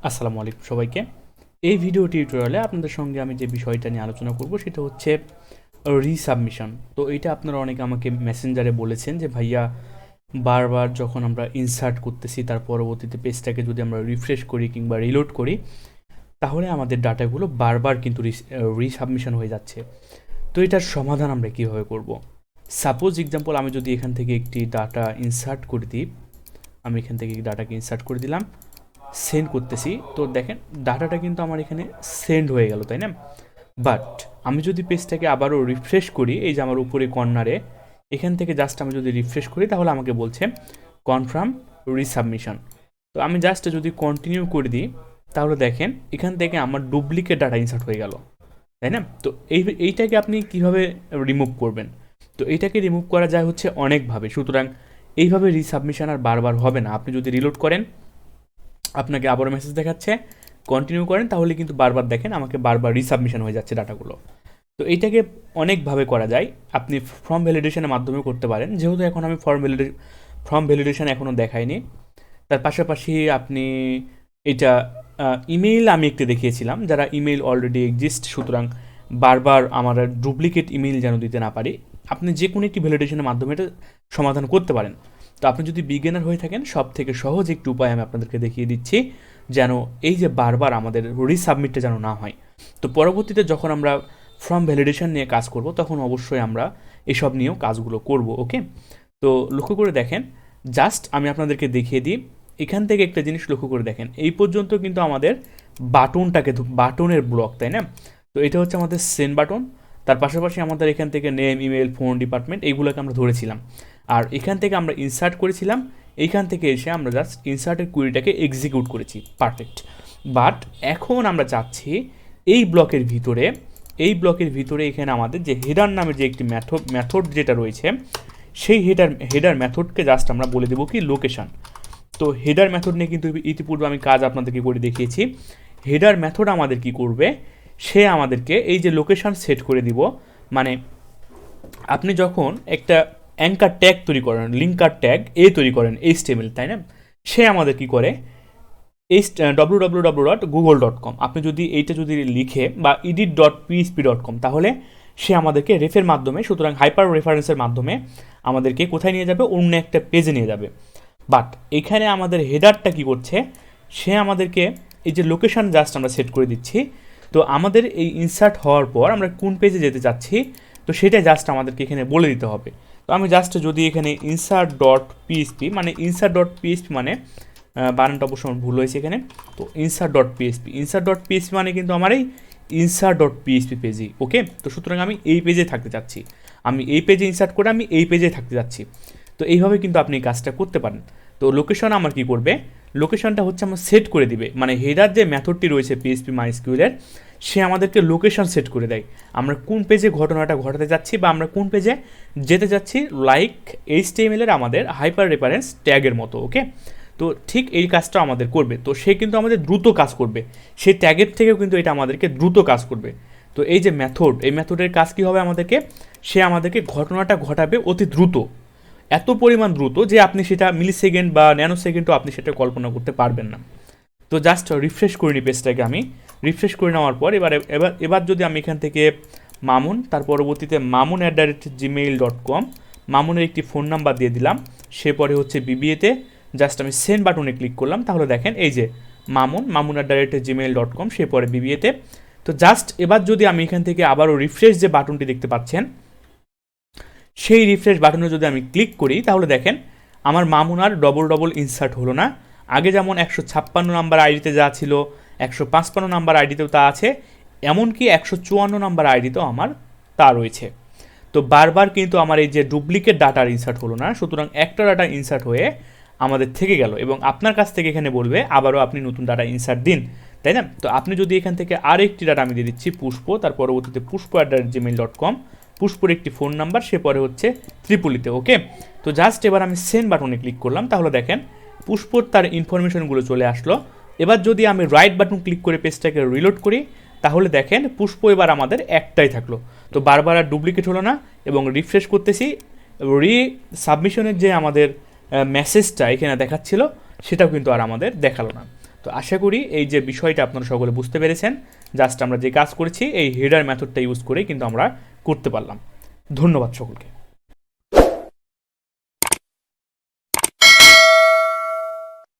আসসালামু আলাইকুম সবাইকে। এই ভিডিও টিউটোরিয়ালে আপনাদের সঙ্গে আমি যে বিষয়টা নিয়ে আলোচনা করব সেটা হচ্ছে রিসাবমিশন। তো এটা আপনারা অনেকে আমাকে মেসেঞ্জারে বলেছেন যে ভাইয়া বারবার যখন আমরা ইনসার্ট করতেছি তার পরবর্তীতে পেজটাকে যদি আমরা রিফ্রেশ করি কিংবা রিলোড করি তাহলে আমাদের ডাটাগুলো বারবার কিন্তু রিসাবমিশন হয়ে যাচ্ছে। তো এটার সমাধান আমরা কীভাবে করব? সাপোজ এক্সাম্পল আমি যদি এখান থেকে একটি ডাটা ইনসার্ট করে দিই, আমি এখান থেকে ডাটাকে ইনসার্ট করে দিলাম, সেন্ড করতেছি, তো দেখেন ডাটাটা কিন্তু আমার এখানে সেন্ড হয়ে গেল, তাই না? বাট আমি যদি পেজটাকে আবারও রিফ্রেশ করি, এই যে আমার উপরে কর্নারে এখান থেকে জাস্ট আমি যদি রিফ্রেশ করি তাহলে আমাকে বলছে কনফার্ম রিসাবমিশন। তো আমি জাস্ট যদি কন্টিনিউ করে দিই তাহলে দেখেন এখান থেকে আমার ডুপ্লিকেট ডাটা ইনসার্ট হয়ে গেল, তাই না? তো এইটাকে আপনি কিভাবে রিমুভ করবেন? তো এইটাকে রিমুভ করা যায় হচ্ছে অনেকভাবে। সুতরাং এইভাবে রিসাবমিশন আর বারবার হবে না। আপনি যদি রিলোড করেন আপনাকে আবারও মেসেজ দেখাচ্ছে, কন্টিনিউ করেন তাহলে কিন্তু বারবার দেখেন আমাকে বারবার রিসাবমিশন হয়ে যাচ্ছে ডাটাগুলো। তো এইটাকে অনেকভাবে করা যায়। আপনি ফর্ম ভ্যালিডেশনের মাধ্যমেও করতে পারেন, যেহেতু এখন আমি ফর্ম ভ্যালিডেশন এখনও দেখাইনি। তার পাশাপাশি আপনি এটা ইমেইল আমি একটু দেখিয়েছিলাম, যারা ইমেইল অলরেডি এক্সিস্ট, সুতরাং বারবার আমার ডুপ্লিকেট ইমেইল যেন দিতে না পারি, আপনি যে কোনো একটি ভ্যালিডেশনের মাধ্যমে এটা সমাধান করতে পারেন। তো আপনি যদি বিগিনার হয়ে থাকেন, সব থেকে সহজ একটি উপায় আমি আপনাদেরকে দেখিয়ে দিচ্ছি, যেন এই যে বারবার আমাদের রিসাবমিটটা যেন না হয়। তো পরবর্তীতে যখন আমরা ফর্ম ভ্যালিডেশন নিয়ে কাজ করব তখন অবশ্যই আমরা এসব নিয়েও কাজগুলো করব। ওকে, তো লক্ষ্য করে দেখেন, জাস্ট আমি আপনাদেরকে দেখিয়ে দিই। এখান থেকে একটা জিনিস লক্ষ্য করে দেখেন, এই পর্যন্ত কিন্তু আমাদের বাটনের ব্লক, তাই না? তো এটা হচ্ছে আমাদের সেন্ড বাটন। তার পাশাপাশি আমাদের এখান থেকে নেম, ইমেল, ফোন, ডিপার্টমেন্ট এইগুলোকে আমরা ধরেছিলাম। আর এখান থেকে আমরা ইনসার্ট করেছিলাম, এইখান থেকে এসে আমরা জাস্ট ইনসার্টের কুইরিটাকে এক্সিকিউট করেছি, পারফেক্ট। বাট এখন আমরা চাচ্ছি এই ব্লকের ভিতরে এখানে আমাদের যে হেডার নামে যে একটি মেথড যেটা রয়েছে, সেই হেডার মেথডকে জাস্ট আমরা বলে দেবো কি লোকেশন। তো হেডার মেথড নিয়ে কিন্তু ইতিপূর্বে আমি কাজ আপনাদেরকে করে দেখিয়েছি। হেডার মেথড আমাদের কি করবে, সে আমাদেরকে এই যে লোকেশন সেট করে দিব। মানে আপনি যখন একটা অ্যাঙ্কার ট্যাগ তৈরি করেন, লিঙ্কার ট্যাগ তৈরি করেন HTML, তাই না? সে আমাদের কি করে www.google.com আপনি যদি এইটা যদি লিখে বা edit.php.com তাহলে সে আমাদেরকে রেফের মাধ্যমে, সুতরাং হাইপার রেফারেন্সের মাধ্যমে আমাদেরকে কোথায় নিয়ে যাবে, অন্য একটা পেজে নিয়ে যাবে। বাট এখানে আমাদের হেডারটা কি করছে, সে আমাদেরকে এই যে লোকেশন জাস্ট আমরা সেট করে দিচ্ছি। তো আমাদের এই ইনসার্ট হওয়ার পর আমরা কোন পেজে যেতে চাচ্ছি, তো সেটা জাস্ট আমাদেরকে এখানে বলে দিতে হবে। তো আমি জাস্ট যদি এখানে insert.php মানে বানানটা অবশ্য আমার ভুল হয়েছে এখানে। তো insert.php মানে কিন্তু আমার এই insert.php পেজই। ওকে, তো সুতরাং আমি এই পেজে থাকতে চাচ্ছি, আমি এই পেজে ইনসার্ট করে আমি এই পেজে থাকতে যাচ্ছি। তো এইভাবে কিন্তু আপনি এই কাজটা করতে পারেন। তো লোকেশন আমার কি করবে, লোকেশনটা হচ্ছে আমার সেট করে দিবে, মানে হেডার যে মেথডটি রয়েছে php+mysql এর, সে আমাদেরকে লোকেশন সেট করে দেয় আমরা কোন পেজে ঘটনাটা ঘটাতে যাচ্ছি বা আমরা কোন পেজে যেতে যাচ্ছি, লাইক HTML এর আমাদের হাইপার রেফারেন্স ট্যাগের মতো। ওকে, তো ঠিক এই কাজটা আমাদের করবে। তো সে কিন্তু আমাদের দ্রুত কাজ করবে, সেই ট্যাগের থেকেও কিন্তু এটা আমাদেরকে দ্রুত কাজ করবে। তো এই যে মেথড, এই মেথডের কাজ কী হবে, সে আমাদেরকে ঘটনাটা ঘটাবে অতি দ্রুত, এত পরিমাণ দ্রুত যে আপনি সেটা মিলি সেকেন্ড বা ন্যানো সেকেন্ডও আপনি সেটা কল্পনা করতে পারবেন না। তো জাস্ট রিফ্রেশ করে নিই পেজটাকে, আমি রিফ্রেশ করে নেওয়ার পর এবার যদি আমি এখান থেকে মামুন, তার পরবর্তীতে mamun@gmail.com মামুনের একটি ফোন নাম্বার দিয়ে দিলাম, সে পরে হচ্ছে বিবিএতে জাস্ট আমি সেন্ড বাটনে ক্লিক করলাম, তাহলে দেখেন এই যে mamun@gmail.com সে পরে বিবিএতে। তো জাস্ট এবার যদি আমি এখান থেকে আবারও রিফ্রেশ যে বাটনটি দেখতে পাচ্ছেন, সেই রিফ্রেশ বাটনে যদি আমি ক্লিক করি তাহলে দেখেন আমার মামুন আর ডবল ইনসার্ট হলো না। আগে যেমন 156 নাম্বার আইডিতে যা ছিল, 155 নাম্বার আইডিতেও তা আছে, এমনকি 154 নাম্বার আইডিতেও আমার তা রয়েছে। তো বারবার কিন্তু আমার এই যে ডুপ্লিকেট ডাটার ইনসার্ট হলো না, সুতরাং একটা ডাটা ইনসার্ট হয়ে আমাদের থেকে গেল এবং আপনার কাছ থেকে এখানে বলবে আবারও আপনি নতুন ডাটা ইনসার্ট দিন, তাই না? তো আপনি যদি এখান থেকে আরেকটি ডাটা আমি দিয়ে দিচ্ছি পুষ্প, তার পরবর্তীতে pushpo@gmail.com, পুষ্পর একটি ফোন নাম্বার, সে পরে হচ্ছে ত্রিপুলিতে। ওকে, তো জাস্ট এবার আমি সেন্ড বাটনে ক্লিক করলাম, তাহলে দেখেন পুষ্পর তার ইনফরমেশনগুলো চলে আসলো। এবার যদি আমি রাইট বাটন ক্লিক করে পেজটাকে রিলোড করি তাহলে দেখেন পুষ্প এবার আমাদের একটাই থাকলো। তো বারবার আর ডুপ্লিকেট হলো না এবং রিফ্রেশ করতেছি, সাবমিশনের যে আমাদের মেসেজটা এখানে দেখাচ্ছিল সেটাও কিন্তু আর আমাদের দেখালো না। তো আশা করি এই যে বিষয়টা আপনারা সকলে বুঝতে পেরেছেন। জাস্ট আমরা যে কাজ করেছি এই হেডার মেথডটা ইউজ করে কিন্তু আমরা করতে পারলাম। ধন্যবাদ সকলকে।